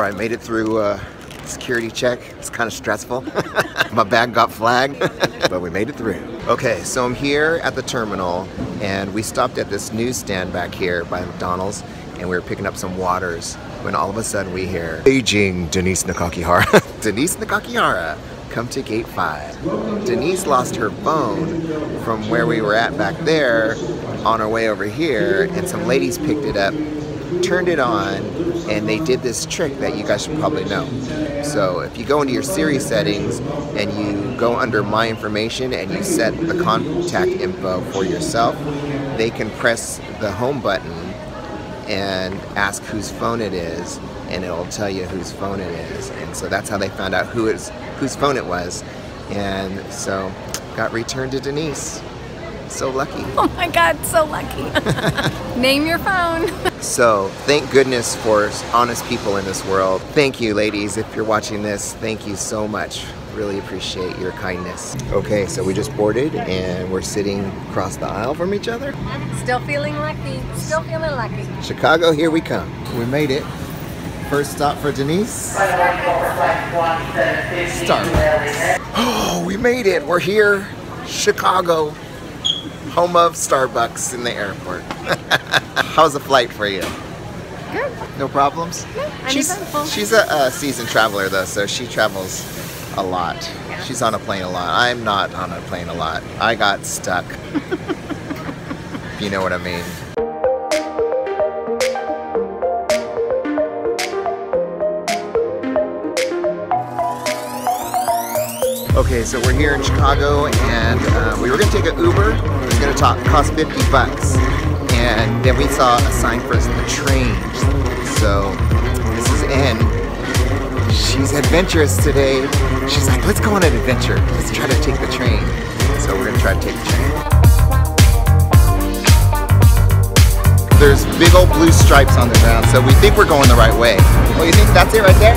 I made it through security check. It's kind of stressful. My bag got flagged, but we made it through. Okay, so I'm here at the terminal, and we stopped at this newsstand back here by McDonald's, and we were picking up some waters when all of a sudden we hear, "Aging Denise Nakakihara." Denise Nakakihara, come to gate 5. Denise lost her phone from where we were at back there on our way over here, and some ladies picked it up, turned it on, and they did this trick that you guys should probably know. So if you go into your Siri settings and you go under My Information and you set the contact info for yourself, they can press the home button and ask whose phone it is, and it'll tell you whose phone it is. And so that's how they found out whose phone it was. And so got returned to Denise. So lucky. Oh my God, so lucky. Name your phone. So thank goodness for honest people in this world. Thank you, ladies, if you're watching this. Thank you so much. Really appreciate your kindness. Okay, so we just boarded and we're sitting across the aisle from each other. Still feeling lucky. Still feeling lucky. Chicago, here we come. We made it. First stop for Denise. Starbucks. Oh, we made it. We're here. Chicago. Home of Starbucks in the airport. How's the flight for you? Good. No problems? No, She's a seasoned traveler though, so she travels a lot. Yeah. She's on a plane a lot. I'm not on a plane a lot. I got stuck. If you know what I mean. Okay, so we're here in Chicago, and we were gonna take an Uber. It was gonna cost 50 bucks. And then we saw a sign for the train. So this is Ann. She's adventurous today. She's like, let's go on an adventure. Let's try to take the train. So we're gonna try to take the train. There's big old blue stripes on the ground, so we think we're going the right way. Oh, you think that's it right there?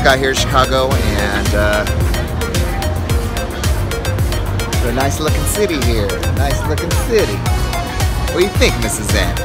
Got here in Chicago, and it's a nice looking city here. Nice looking city. What do you think, Mrs. Ann?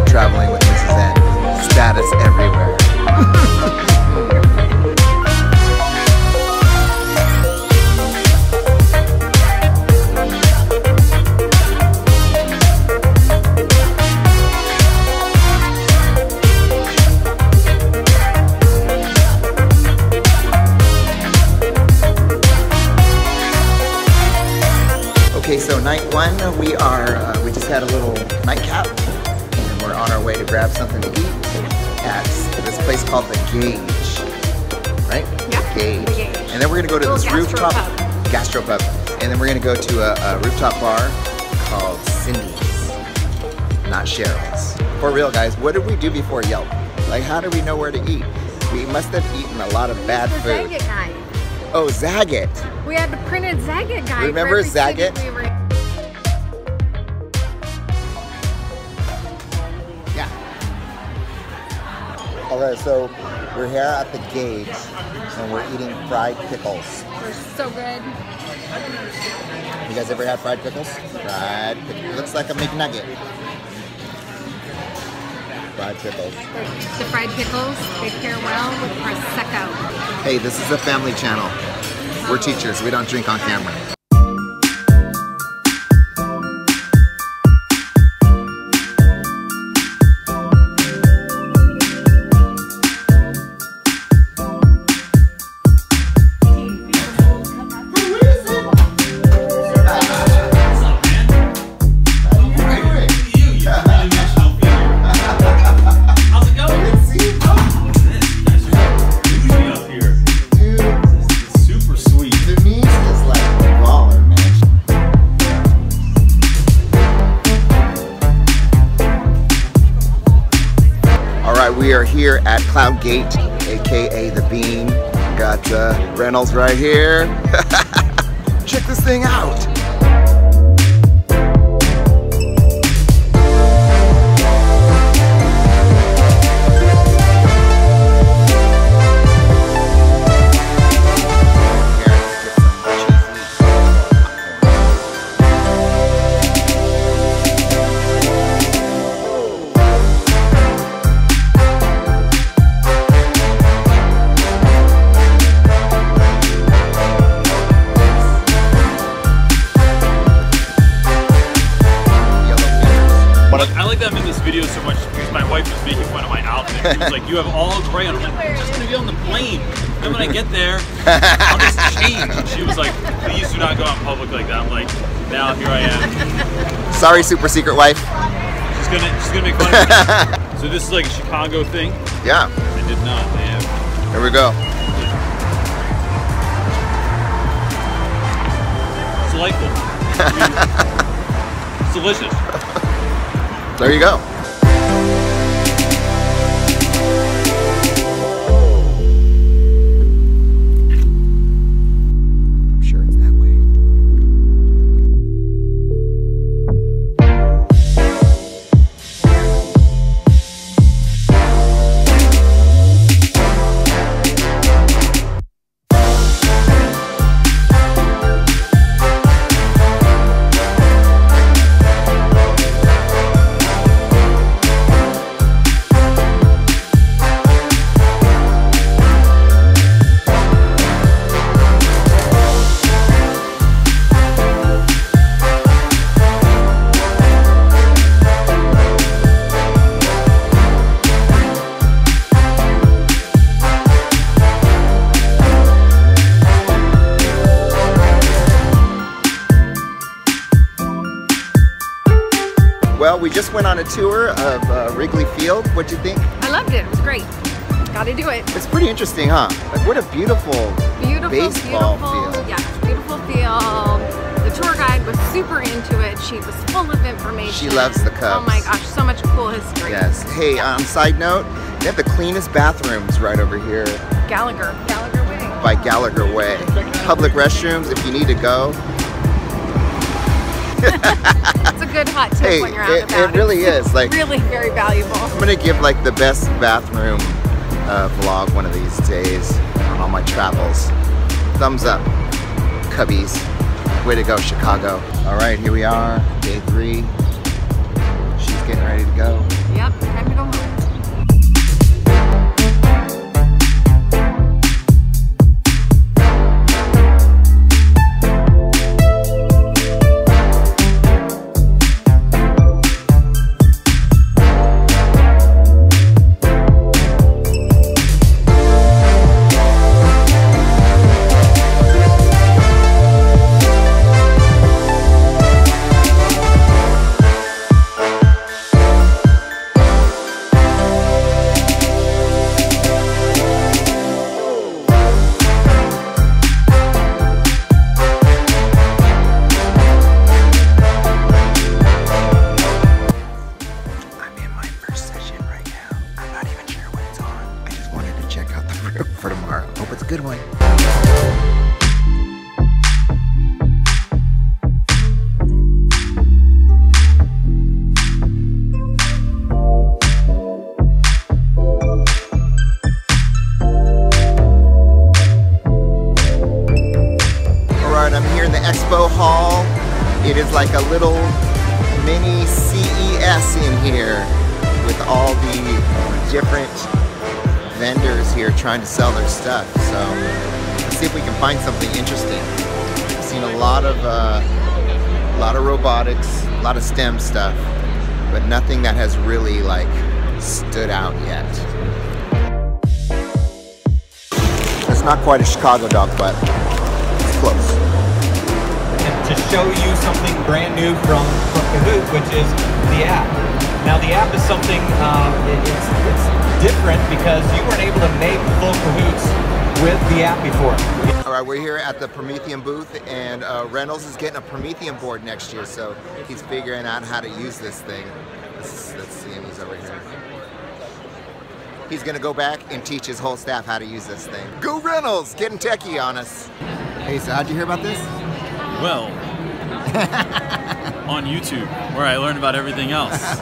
Traveling with Mrs. N. Status everywhere. Okay, so night one, we just had a little nightcap. We're on our way to grab something to eat at this place called The Gauge, right? Yeah, Gauge. The Gauge. And then we're gonna go to this rooftop gastropub, and then we're gonna go to a rooftop bar called Cindy's, not Cheryl's. For real, guys, what did we do before Yelp? Like, how do we know where to eat? We must have eaten a lot of bad food. Zagat guide. Oh, Zagat. We had the printed Zagat guide. Remember Zagat? Alright, so we're here at The Gauge, and we're eating fried pickles. They're so good. You guys ever had fried pickles? Fried pickles. Looks like a McNugget. fried pickles. The fried pickles, they pair well with prosecco. Hey, this is a family channel. We're teachers. We don't drink on camera. We are here at Cloud Gate, aka the Bean. Got Reynolds right here. Check this thing out. Video so much because my wife was making fun of my outfit. She was like, "You have all gray on." I'm like, "I'm just gonna be on the plane. Then when I get there, I'll just change." And she was like, "Please do not go out in public like that." I'm like, "Now here I am." Sorry, super secret wife. She's gonna make fun of me. So this is like a Chicago thing. Yeah. I did not. Man. Here we go. It's delightful. It's delicious. There you go. I'm sure it's that way. Well, we just went on a tour of Wrigley Field. What'd you think? I loved it. It was great. Gotta do it. It's pretty interesting, huh? Like, what a beautiful baseball field. Yeah, beautiful field. The tour guide was super into it. She was full of information. She loves the Cubs. Oh my gosh, so much cool history. Yes. Hey, side note, they have the cleanest bathrooms right over here. Gallagher Way. By Gallagher Way. Public restrooms if you need to go. It's a good hot tip when you're out and about. It really is. Like, really very valuable. I'm gonna give like the best bathroom vlog one of these days on all my travels. Thumbs up, Cubbies. Way to go, Chicago. All right, here we are, day 3. She's getting ready to go. Yep, time to go home. For tomorrow. Hope it's a good one. Alright, I'm here in the expo hall. It is like a little mini CES in here. with all the different vendors here trying to sell their stuff. So let's see if we can find something interesting. I've seen a lot of robotics, a lot of STEM stuff, but nothing that has really like stood out yet. It's not quite a Chicago dog, but it's close. And to show you something brand new from Kahoot, which is the app. Now the app is something, it's different because you weren't able to make full Kahoots with the app before. All right, we're here at the Promethean booth, and Reynolds is getting a Promethean board next year, so he's figuring out how to use this thing. Let's see him, he's over here. He's gonna go back and teach his whole staff how to use this thing. Go Reynolds, getting techie on us. Hey, so how'd you hear about this? Well, on YouTube, where I learned about everything else.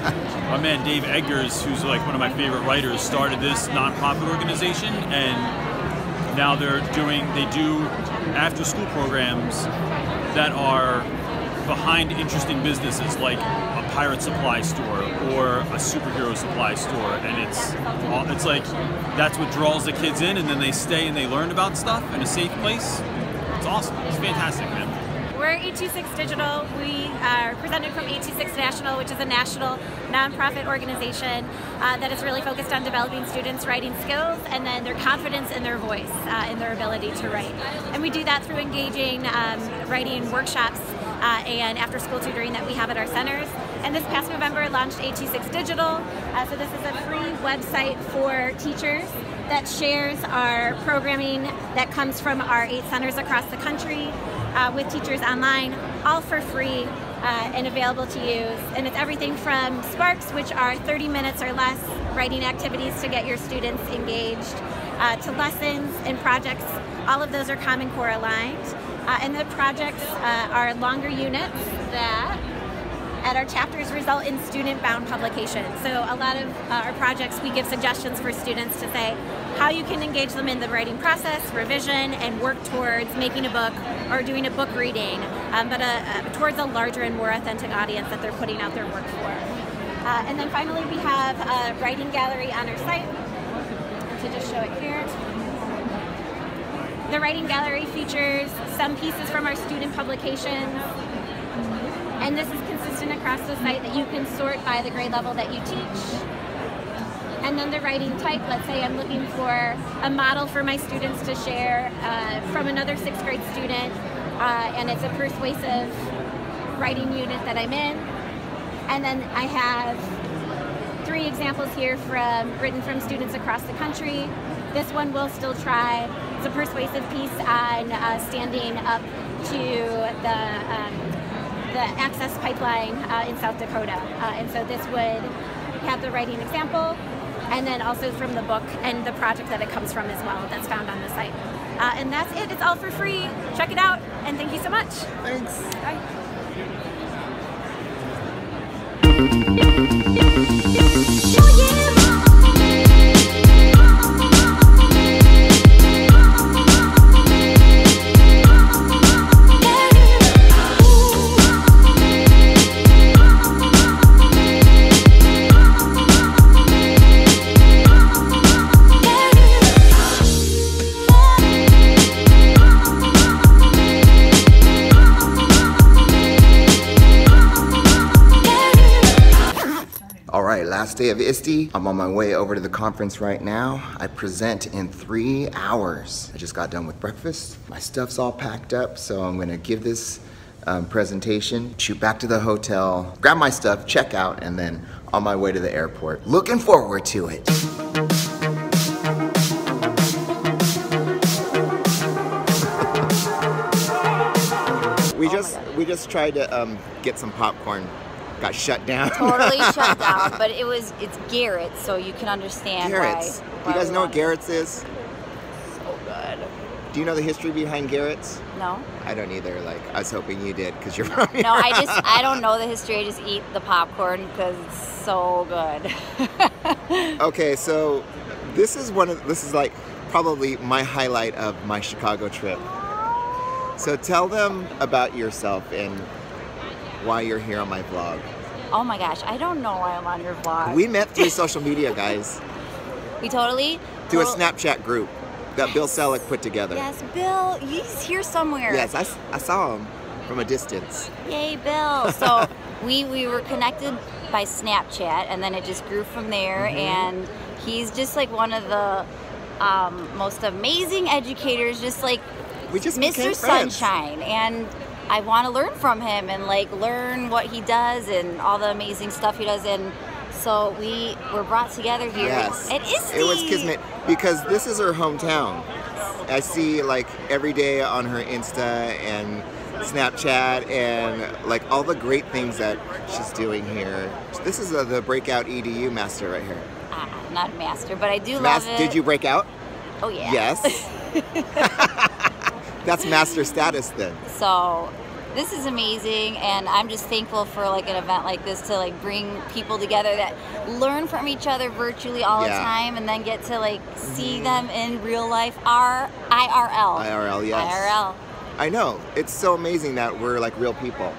My man Dave Eggers, who's like one of my favorite writers, started this non-profit organization, and now they do after-school programs that are behind interesting businesses like a pirate supply store or a superhero supply store, and it's like that's what draws the kids in, and then they stay and they learn about stuff in a safe place. It's awesome. It's fantastic, man. We're 826 Digital. We are presented from 826 National, which is a national nonprofit organization that is really focused on developing students' writing skills and then their confidence in their voice and their ability to write. And we do that through engaging writing workshops and after-school tutoring that we have at our centers. And this past November, launched 826 Digital. So this is a free website for teachers that shares our programming that comes from our 8 centers across the country with teachers online, all for free and available to use. And it's everything from Sparks, which are 30 minutes or less writing activities to get your students engaged, to lessons and projects. All of those are Common Core aligned. And the projects are longer units that at our chapters result in student-bound publication. So a lot of our projects, we give suggestions for students to say how you can engage them in the writing process, revision, and work towards making a book or doing a book reading, but towards a larger and more authentic audience that they're putting out their work for. And then finally, we have a writing gallery on our site. And to just show it here. The writing gallery features some pieces from our student publications, and this is consistent across the site that you can sort by the grade level that you teach. And then the writing type, let's say I'm looking for a model for my students to share from another 6th grade student, and it's a persuasive writing unit that I'm in. And then I have 3 examples here written from students across the country. This one we'll still try. It's a persuasive piece on standing up to the access pipeline in South Dakota. And so this would have the writing example, and then also from the book and the project that it comes from as well, that's found on the site. And that's it. It's all for free. Check it out, and thank you so much. Thanks. Bye. Last day of ISTE. I'm on my way over to the conference right now. I present in 3 hours. I just got done with breakfast. My stuff's all packed up, so I'm gonna give this presentation, shoot back to the hotel, grab my stuff, check out, and then on my way to the airport. Looking forward to it. We just tried to get some popcorn. Got shut down. Totally shut down, but it's Garrett's, so you can understand Garrett's. why. Do you guys know what Garrett's is? So good. Do you know the history behind Garrett's? No. I don't either. Like, I was hoping you did because you're from here. No, I don't know the history. I just eat the popcorn because it's so good. Okay, so this is like probably my highlight of my Chicago trip. So tell them about yourself and why you're here on my vlog. Oh my gosh, I don't know why I'm on your vlog. We met through social media, guys. We totally... Through a Snapchat group that Bill Selleck put together. Yes, Bill, he's here somewhere. Yes, I saw him from a distance. Yay, Bill. So we were connected by Snapchat, and then it just grew from there, and he's just like one of the most amazing educators, just like we just Mr. Sunshine. And I want to learn from him and like learn what he does and all the amazing stuff he does. And so we were brought together here at ISTE. It was kismet because this is her hometown. I see like every day on her Insta and Snapchat and like all the great things that she's doing here. This is the breakout EDU master right here. Not master, but I do love it. Did you break out? Oh yeah. Yes. That's master status then. So this is amazing, and I'm just thankful for like an event like this to like bring people together that learn from each other virtually all the time, and then get to like see them in real life. IRL. IRL, yes. IRL. I know. It's so amazing that we're like real people.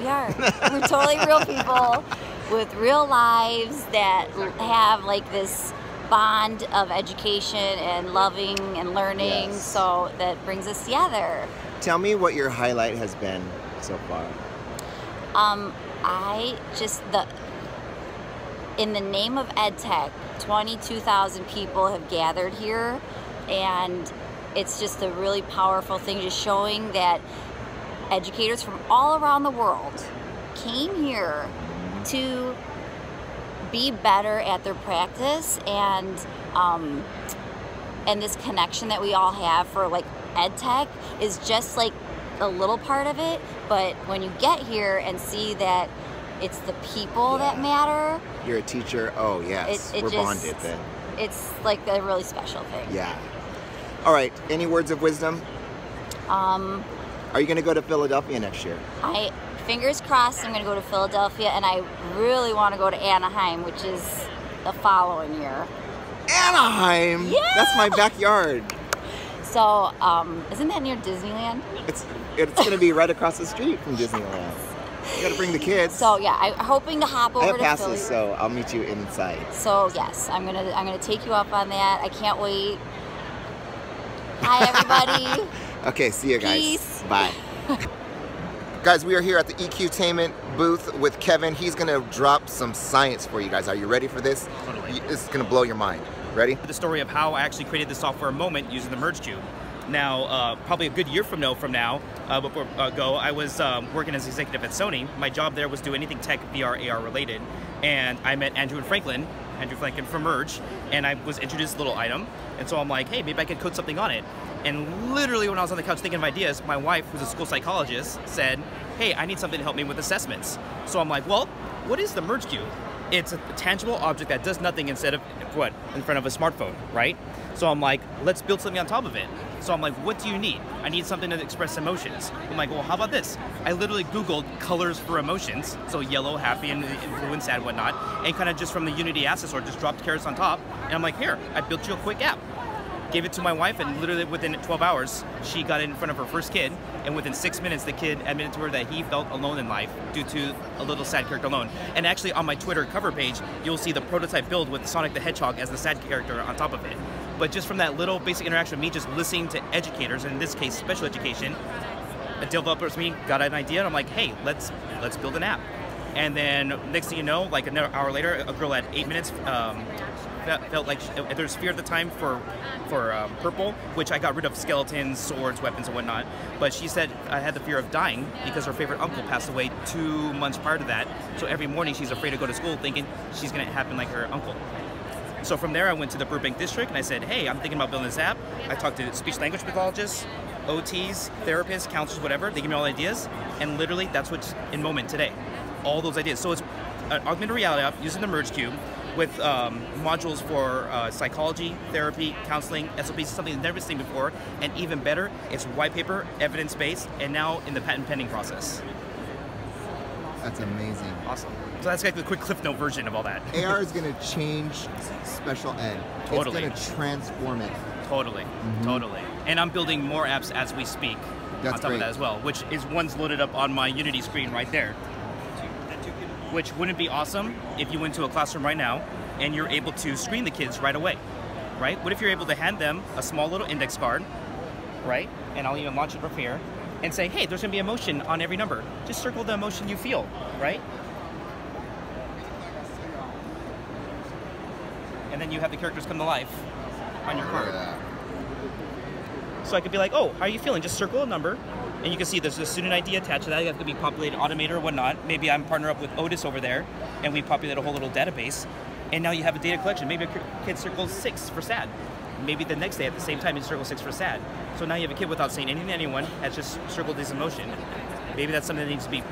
We are. We're totally real people with real lives that have like this bond of education and loving and learning, so that brings us together. Tell me what your highlight has been so far. In the name of EdTech, 22,000 people have gathered here, and it's just a really powerful thing, just showing that educators from all around the world came here to be better at their practice, and this connection that we all have for like EdTech is just like a little part of it. But when you get here and see that it's the people that matter. You're a teacher. Oh yes, we're bonded then. It's like a really special thing. Yeah. All right. Any words of wisdom? Are you going to go to Philadelphia next year? Fingers crossed, I'm going to go to Philadelphia, and I really want to go to Anaheim, which is the following year. Anaheim? Yeah! That's my backyard. So, isn't that near Disneyland? It's going to be right across the street from Disneyland. You got to bring the kids. So yeah, I'm hoping to hop over to Philly. I have passes, so I'll meet you inside. So yes, I'm gonna take you up on that. I can't wait. Hi everybody. Okay, see you guys. Peace. Bye. Guys, we are here at the EQtainment booth with Kevin. He's gonna drop some science for you guys. Are you ready for this? Totally. This is gonna blow your mind. Ready? The story of how I actually created the software moment using the Merge Cube. Now, probably a good year from now, I was working as executive at Sony. My job there was to do anything tech, VR, AR related. And I met Andrew Franklin from Merge, and I was introduced to this little item. And so I'm like, hey, maybe I could code something on it. And literally when I was on the couch thinking of ideas, my wife, who's a school psychologist, said, hey, I need something to help me with assessments. So I'm like, well, what is the Merge Cube? It's a tangible object that does nothing instead of, what, in front of a smartphone, right? So I'm like, let's build something on top of it. So I'm like, what do you need? I need something to express emotions. I'm like, well, how about this? I literally Googled colors for emotions. So yellow, happy, and blue and sad, whatnot. And kind of just from the Unity asset store, just dropped carrots on top. And I'm like, here, I built you a quick app. Gave it to my wife, and literally within 12 hours, she got it in front of her first kid. And within 6 minutes, the kid admitted to her that he felt alone in life due to a little sad character alone. And actually on my Twitter cover page, you'll see the prototype build with Sonic the Hedgehog as the sad character on top of it. But just from that little basic interaction with me, just listening to educators, and in this case, special education, a developer with me got an idea, and I'm like, hey, let's build an app. And then next thing you know, like an hour later, a girl at 8 minutes felt like there's fear at the time for purple, which I got rid of skeletons, swords, weapons, and whatnot. But she said I had the fear of dying because her favorite uncle passed away 2 months prior to that. So every morning she's afraid to go to school, thinking she's gonna happen like her uncle. So from there, I went to the Burbank district and I said, hey, I'm thinking about building this app. I talked to speech-language pathologists, OTs, therapists, counselors, whatever. They give me all ideas, and literally that's what's in Moment today. All those ideas. So it's an augmented reality app using the Merge Cube with modules for psychology, therapy, counseling, SOPs, something I've never seen before, and even better, it's white paper, evidence-based, and now in the patent pending process. That's amazing. Awesome. So that's like the quick Cliff Note version of all that. AR is going to change special ed. Totally. It's going to transform it. Totally. Totally. And I'm building more apps as we speak on top of that as well, which is one's loaded up on my Unity screen right there. which wouldn't be awesome if you went to a classroom right now and you're able to screen the kids right away, right? What if you're able to hand them a small little index card, right? And I'll even launch it from here and say, hey, there's gonna be emotion on every number. Just circle the emotion you feel, right? And then you have the characters come to life on your card. So I could be like, oh, how are you feeling? Just circle a number, and you can see there's a student ID attached to that. You have to be populated, automated, or whatnot. Maybe I'm partnered up with Otis over there, and we populate a whole little database. And now you have a data collection. Maybe a kid circles 6 for sad. Maybe the next day at the same time you circle 6 for sad. So now you have a kid without saying anything to anyone has just circled his emotion. Maybe that's something that needs to be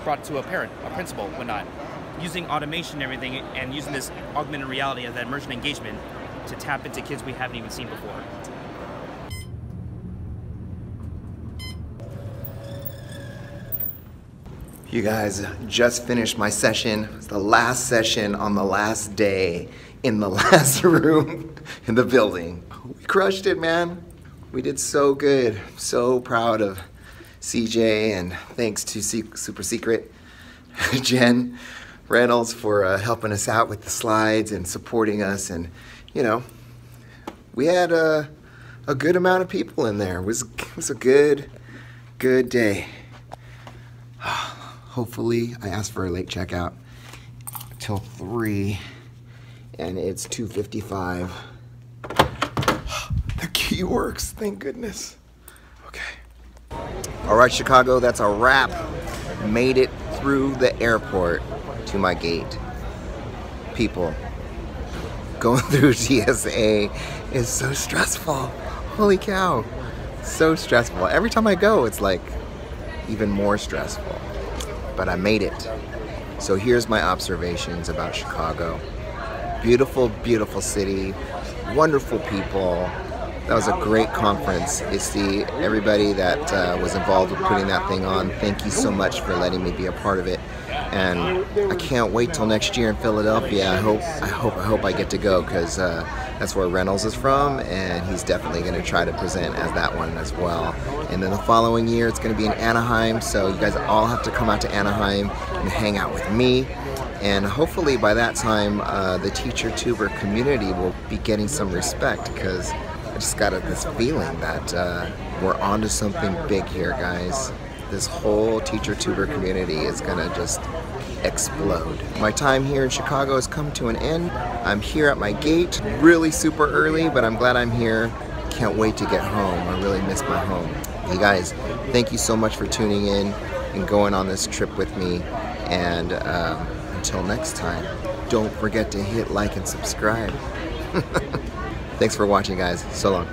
brought to a parent, a principal, whatnot. Using automation and everything, and using this augmented reality as that immersion engagement to tap into kids we haven't even seen before. You guys, just finished my session. It's the last session on the last day in the last room in the building. We crushed it, man. We did so good. So proud of CJ, and thanks to Super Secret Jen Reynolds for helping us out with the slides and supporting us. And you know, we had a good amount of people in there. It was a good day. Hopefully, I asked for a late checkout till 3, and it's 2:55. The key works, thank goodness. Okay. All right, Chicago, that's a wrap. Made it through the airport to my gate. People, going through TSA is so stressful. Holy cow, so stressful. Every time I go, it's like even more stressful. But I made it. So here's my observations about Chicago. Beautiful, beautiful city, wonderful people. That was a great conference. ISTE, everybody that was involved with putting that thing on, thank you so much for letting me be a part of it. And I can't wait till next year in Philadelphia. I hope I get to go, because that's where Reynolds is from, and he's definitely going to try to present as that one as well. And then the following year it's going to be in Anaheim, so you guys all have to come out to Anaheim and hang out with me. And hopefully by that time the teacher tuber community will be getting some respect, because I just got this feeling that we're onto something big here, guys. This whole teacher tuber community is gonna just explode. My time here in Chicago has come to an end. I'm here at my gate, really super early, but I'm glad I'm here. Can't wait to get home. I really miss my home. You guys, thank you so much for tuning in and going on this trip with me. And until next time, don't forget to hit like and subscribe. Thanks for watching, guys. So long.